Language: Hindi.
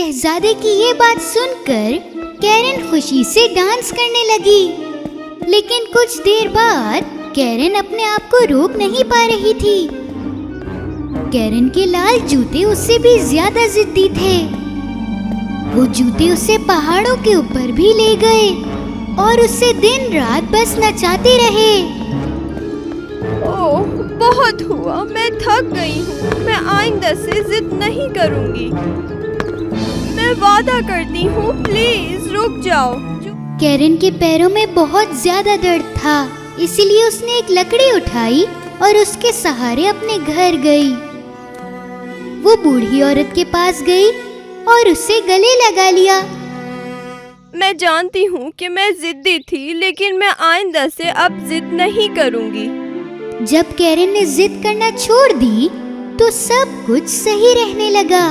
शहजादे की ये बात सुनकर कैरन खुशी से डांस करने लगी। लेकिन कुछ देर बाद कैरन अपने आप को रोक नहीं पा रही थी। कैरन के लाल जूते उससे भी ज्यादा जिद्दी थे। वो जूते उसे पहाड़ों के ऊपर भी ले गए और उससे दिन रात बस नचाते रहे। ओह, बहुत हुआ, मैं थक गई हूँ। मैं आइंदा से जिद नहीं करूँगी। मैं वादा करती हूँ, प्लीज रुक जाओ। कैरन के पैरों में बहुत ज्यादा दर्द था, इसलिए उसने एक लकड़ी उठाई और उसके सहारे अपने घर गई। वो बूढ़ी औरत के पास गई और उससे गले लगा लिया। मैं जानती हूँ कि मैं जिद्दी थी, लेकिन मैं आइंदा से अब जिद नहीं करूँगी। जब कैरन ने जिद करना छोड़ दी तो सब कुछ सही रहने लगा।